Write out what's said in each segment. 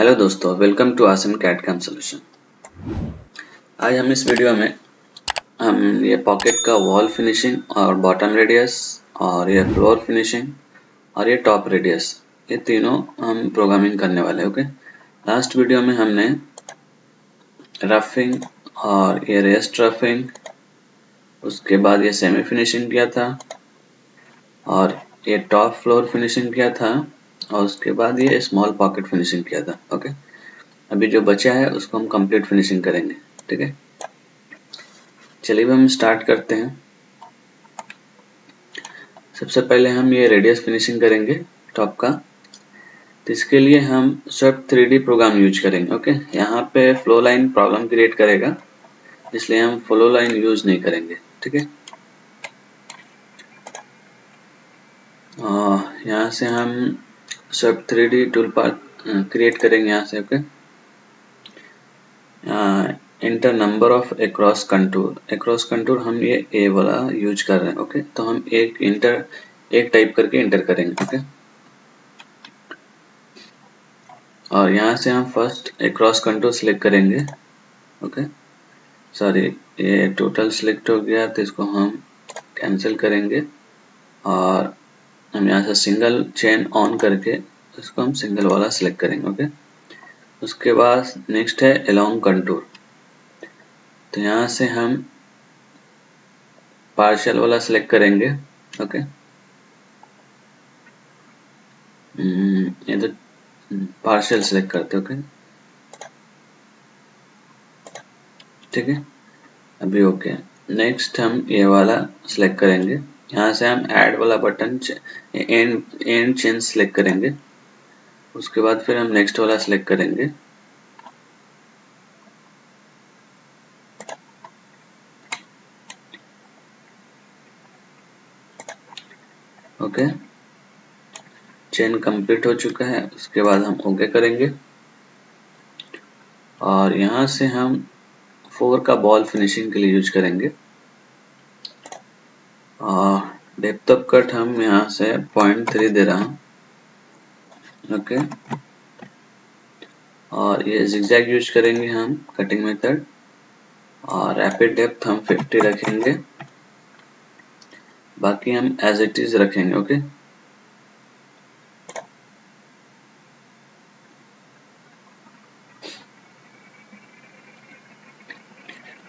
Hello दोस्तों, welcome to आसन CAD cam solution. आज हम इस वीडियो में हम ये पॉकेट का वॉल फिनिशिंग और बॉटम रेडियस और ये फ्लोर फिनिशिंग और ये टॉप रेडियस, ये तीनों हम प्रोग्रामिंग करने वाले हैं। ओके, लास्ट वीडियो में हमने रफिंग और ये रेस्ट रफिंग, उसके बाद ये सेमी फिनिशिंग किया था और ये टॉप फ्लोर फिनिशिंग किया था और उसके बाद ये स्मॉल पॉकेट फिनिशिंग किया था। ओके, अभी जो बचा है उसको हम कंप्लीट फिनिशिंग करेंगे। ठीक है, चलिए हम स्टार्ट करते हैं। सबसे पहले हम ये रेडियस फिनिशिंग करेंगे टॉप का, तो इसके लिए हम स्वेप्ट 3D प्रोग्राम यूज करेंगे। ओके, यहाँ पे फ्लो लाइन प्रॉब्लम क्रिएट करेगा, इसलिए हम फ्लो लाइन यूज नहीं करेंगे। ठीक है, यहाँ से हम swept 3D tool path create करेंगे यहाँ से। Okay, inter number of across contour हम ये ए वाला यूज कर रहे हैं। ओके, तो हम एक टाइप करके इंटर करेंगे। ओके, और यहाँ से हम फर्स्ट एक्रॉस कंटूर सिलेक्ट करेंगे। ओके, सॉरी, ये टोटल सिलेक्ट हो गया तो इसको हम कैंसिल करेंगे और हम यहाँ से सिंगल चेन ऑन करके इसको हम सिंगल वाला सिलेक्ट करेंगे। ओके, उसके बाद नेक्स्ट है अलोंग कंटूर, तो यहाँ से हम पार्शियल वाला सिलेक्ट करेंगे। ओके, ये तो पार्शियल सिलेक्ट करते। ओके, ठीक है, अभी ओके। नेक्स्ट हम ये वाला सिलेक्ट करेंगे, यहाँ से हम ऐड वाला बटन एंड चेन सिलेक्ट करेंगे। उसके बाद फिर हम नेक्स्ट वाला सिलेक्ट करेंगे। ओके, चेन कंप्लीट हो चुका है, उसके बाद हम ओके करेंगे और यहाँ से हम 4 का बॉल फिनिशिंग के लिए यूज करेंगे और डेप्थ ऑफ कट हम यहाँ से 0.3 दे रहा हूँ। ओके, और ये जिगजैग यूज करेंगे हम कटिंग मेथड और रैपिड डेप्थ हम 50 रखेंगे, बाकी हम एज इट इज रखेंगे। ओके,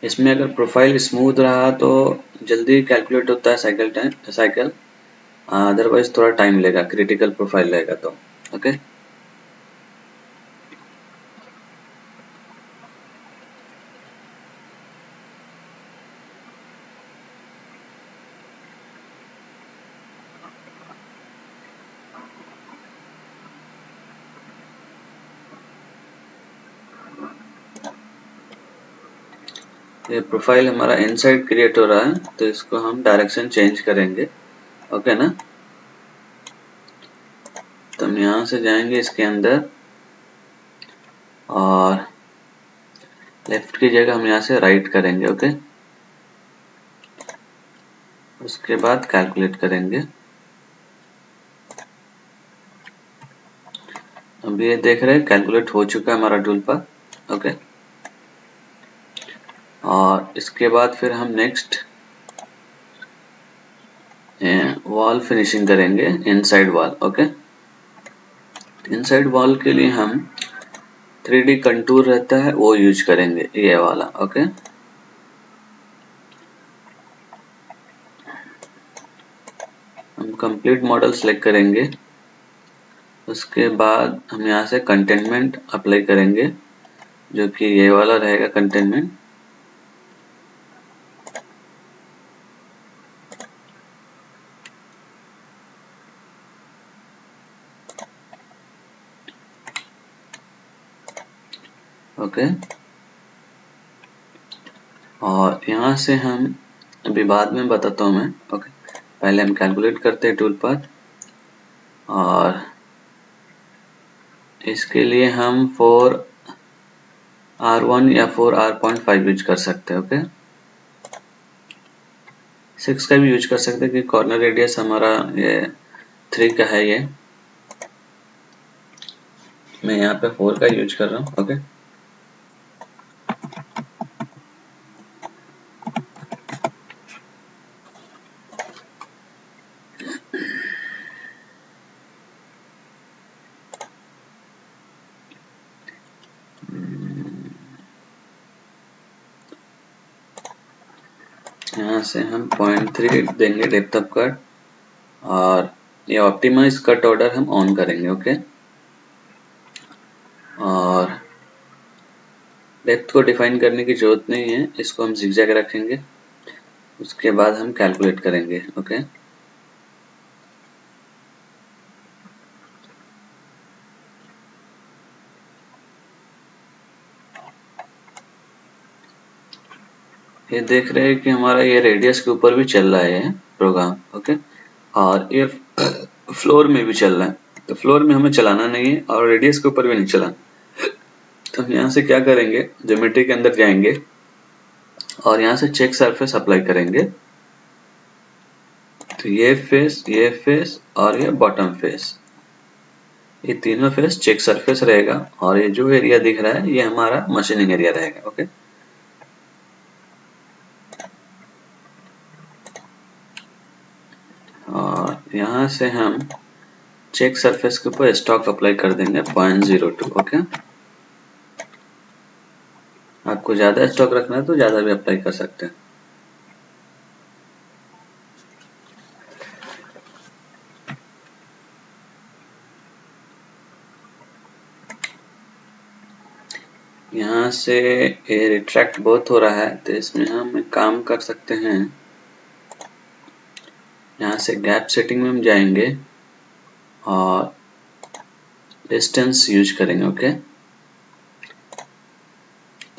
इसमें अगर प्रोफाइल स्मूथ रहा तो जल्दी कैलकुलेट होता है साइकिल, अदरवाइज थोड़ा टाइम लेगा, क्रिटिकल प्रोफाइल रहेगा तो। ओके, ये प्रोफाइल हमारा इनसाइड क्रिएट हो रहा है तो इसको हम डायरेक्शन चेंज करेंगे। ओके ना, तो हम यहाँ से जाएंगे इसके अंदर और लेफ्ट की जगह हम यहाँ से राइट करेंगे। ओके, उसके बाद कैलकुलेट करेंगे। अब ये देख रहे हैं कैलकुलेट हो चुका है हमारा टूल पाथ। ओके, और इसके बाद फिर हम नेक्स्ट वॉल फिनिशिंग करेंगे, inside wall. Okay, inside wall के लिए हम 3D कंटूर रहता है वो यूज करेंगे, ये वाला। ओके, हम कंप्लीट मॉडल सेलेक्ट करेंगे, उसके बाद हम यहाँ से कंटेनमेंट अप्लाई करेंगे जो कि ये वाला रहेगा कंटेनमेंट। ओके, और यहाँ से हम अभी बाद में बताता हूँ मैं। ओके, पहले हम कैलकुलेट करते हैं टूल पाथ और इसके लिए हम 4R1 या 4R.5 यूज कर सकते हैं। ओके, 6 का भी यूज कर सकते हैं कि कॉर्नर रेडियस हमारा ये 3 का है। ये मैं यहाँ पे 4 का यूज कर रहा हूँ। ओके, यहाँ से हम 0.3 देंगे डेप्थ ऑफ कट, और ये ऑप्टिमाइज कट ऑर्डर हम ऑन करेंगे। ओके, और डेप्थ को डिफाइन करने की जरूरत नहीं है, इसको हम zigzag रखेंगे, उसके बाद हम कैलकुलेट करेंगे। ओके, ये देख रहे हैं कि हमारा ये रेडियस के ऊपर भी चल रहा है प्रोग्राम। ओके, और ये फ्लोर में भी चल रहा है, तो फ्लोर में हमें चलाना नहीं है और रेडियस के ऊपर भी नहीं चलाना। तो हम यहाँ से क्या करेंगे, ज्योमेट्री के अंदर जाएंगे और यहाँ से चेक सरफेस अप्लाई करेंगे। तो ये फेस और ये बॉटम फेस, ये तीनों फेस चेक सरफेस रहेगा, और ये जो एरिया दिख रहा है ये हमारा मशीनिंग एरिया रहेगा। ओके, और यहाँ से हम चेक सरफेस के ऊपर स्टॉक अप्लाई कर देंगे 0.02। ओके, आपको ज्यादा स्टॉक रखना है तो ज्यादा भी अप्लाई कर सकते हैं। यहाँ से ये रिट्रैक्ट बहुत हो रहा है, तो इसमें हम एक काम कर सकते हैं, यहाँ से गैप सेटिंग में हम जाएंगे और डिस्टेंस यूज करेंगे। ओके,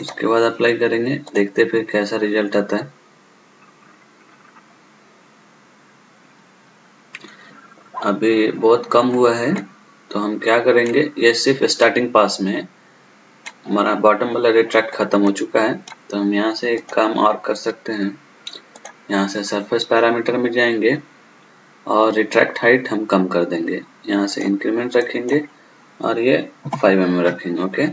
उसके बाद अप्लाई करेंगे, देखते फिर कैसा रिजल्ट आता है। अभी बहुत कम हुआ है, तो हम क्या करेंगे, ये सिर्फ स्टार्टिंग पास में है, हमारा बॉटम वाला रिट्रैक्ट खत्म हो चुका है। तो हम यहाँ से एक काम और कर सकते हैं, यहाँ से सरफेस पैरामीटर में जाएंगे और रिट्रैक्ट हाइट हम कम कर देंगे, यहाँ से इंक्रीमेंट रखेंगे और ये 5 mm रखेंगे। ओके,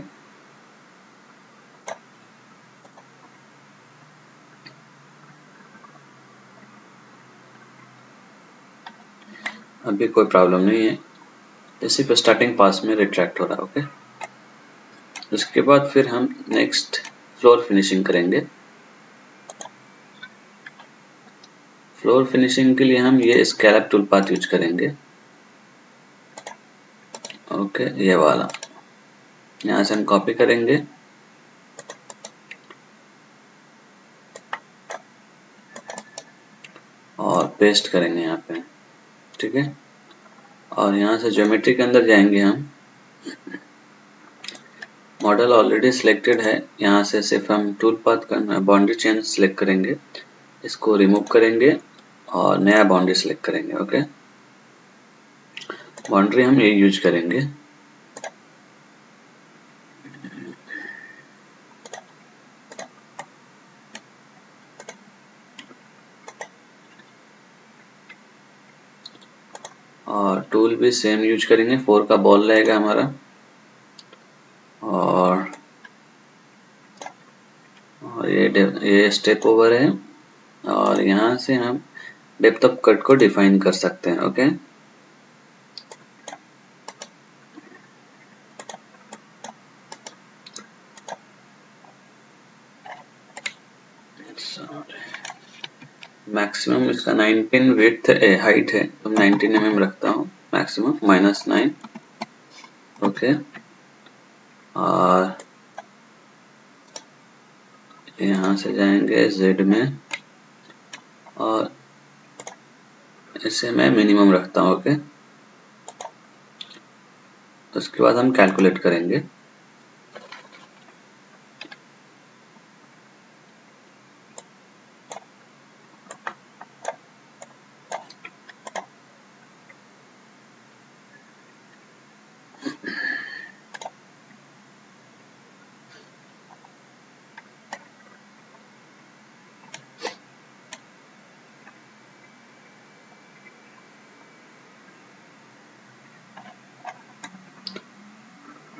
अभी कोई प्रॉब्लम नहीं है, ये सिर्फ स्टार्टिंग पास में रिट्रैक्ट हो रहा है। ओके, उसके बाद फिर हम नेक्स्ट फ्लोर फिनिशिंग करेंगे। फ्लोर फिनिशिंग के लिए हम ये स्कैलप टूल पाथ यूज करेंगे। ओके, ये वाला यहाँ से हम कॉपी करेंगे और पेस्ट करेंगे यहाँ पे। ठीक है, और यहाँ से ज्योमेट्री के अंदर जाएंगे, हम मॉडल ऑलरेडी सिलेक्टेड है, यहाँ से सिर्फ हम टूल पाथ करना बाउंड्री चेन सिलेक्ट करेंगे, इसको रिमूव करेंगे और नया बाउंड्री सिलेक्ट करेंगे। ओके, बाउंड्री हम ये यूज करेंगे। और टूल भी सेम यूज करेंगे, 4 का बॉल रहेगा हमारा, और ये स्टेप ओवर है, और यहाँ से हम डेप्थ ऑफ कट को डिफाइन कर सकते हैं। ओके, मैक्सिमम इसका 19 विड्थ हाइट है, तो 19 mm रखता हूँ, मैक्सिमम -9। ओके, और यहाँ से जाएंगे Z में और इसे मैं मिनिमम रखता हूँ। ओके, उसके बाद हम कैलकुलेट करेंगे।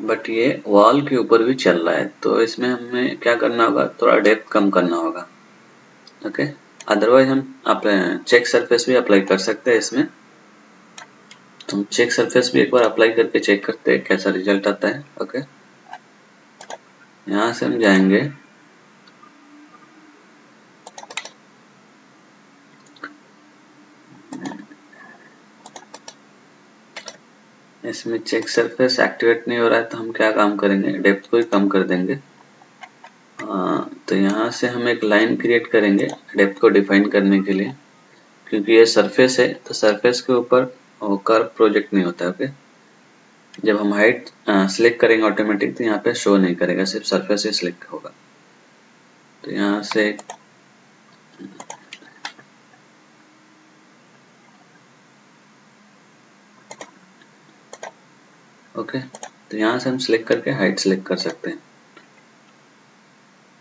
बट ये वॉल के ऊपर भी चल रहा है, तो इसमें हमें क्या करना होगा, थोड़ा डेप्थ कम करना होगा। ओके, अदरवाइज हम चेक सरफेस भी अप्लाई कर सकते हैं इसमें। तो हम चेक सरफेस भी एक बार अप्लाई करके चेक करते हैं कैसा रिजल्ट आता है। ओके, यहाँ से हम जाएंगे, इसमें चेक सरफेस एक्टिवेट नहीं हो रहा है, तो हम क्या काम करेंगे, डेप्थ को ही कम कर देंगे। तो यहाँ से हम एक लाइन क्रिएट करेंगे डेप्थ को डिफाइन करने के लिए, क्योंकि ये सरफेस है तो सरफेस के ऊपर कर्व प्रोजेक्ट नहीं होता है। ओके, जब हम हाइट सिलेक्ट करेंगे ऑटोमेटिक, तो यहाँ पे शो नहीं करेगा, सिर्फ सरफेस ही सिलेक्ट होगा। तो यहाँ से ओके, तो यहाँ से हम सिलेक्ट करके हाइट सिलेक्ट कर सकते हैं।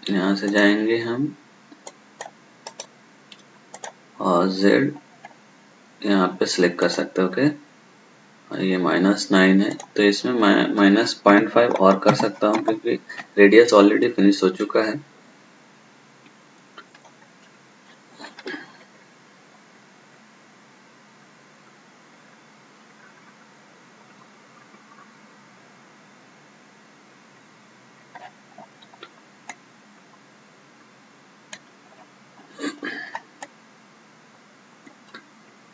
यहाँ से जाएंगे हम और Z यहाँ पे सिलेक्ट कर सकते हैं। ओके, ये -9 है, तो इसमें -0.5 और कर सकता हूँ, क्योंकि रेडियस ऑलरेडी फिनिश हो चुका है।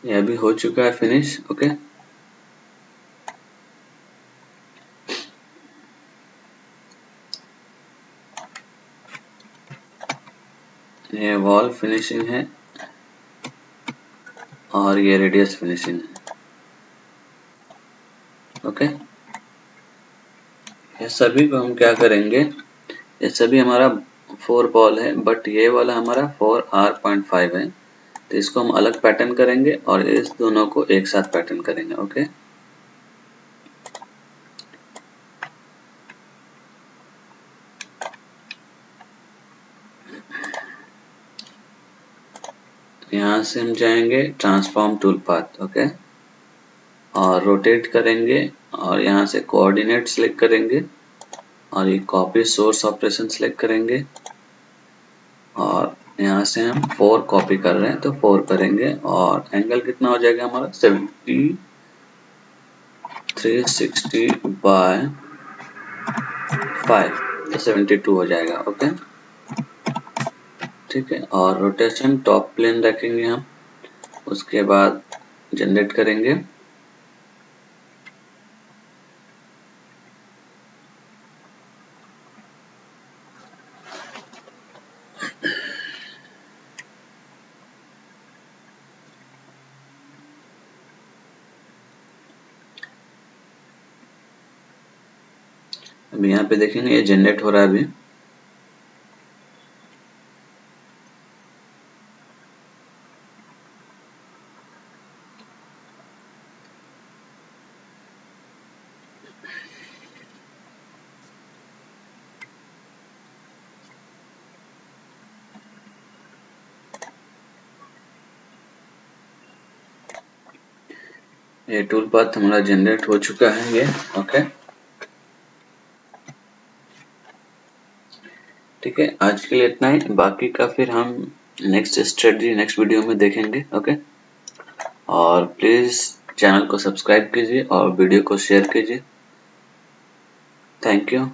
ये अभी हो चुका है फिनिश। ओके, ये वॉल फिनिशिंग है और ये रेडियस फिनिशिंग है। ओके, ये सभी को हम क्या करेंगे, ये सभी हमारा 4 बॉल है, बट ये वाला हमारा 4R.5 है, तो इसको हम अलग पैटर्न करेंगे और इस दोनों को एक साथ पैटर्न करेंगे। ओके, यहाँ से हम जाएंगे ट्रांसफॉर्म टूल पाथ। ओके, और रोटेट करेंगे और यहाँ से कोऑर्डिनेट सिलेक्ट करेंगे और ये कॉपी सोर्स ऑपरेशन सिलेक्ट करेंगे और यहाँ से हम 4 कॉपी कर रहे हैं तो 4 करेंगे और एंगल कितना हो जाएगा हमारा 360 बाय 5, तो 72 हो जाएगा। ओके, ठीक है, और रोटेशन टॉप प्लेन रखेंगे हम, उसके बाद जनरेट करेंगे। अब यहाँ पे देखेंगे ये जनरेट हो रहा है अभी। ये टूल पाथ हमारा जनरेट हो चुका है ये। ओके, ठीक है, आज के लिए इतना ही, बाकी का फिर हम नेक्स्ट स्ट्रेटजी नेक्स्ट वीडियो में देखेंगे। ओके, और प्लीज चैनल को सब्सक्राइब कीजिए और वीडियो को शेयर कीजिए। Thank you.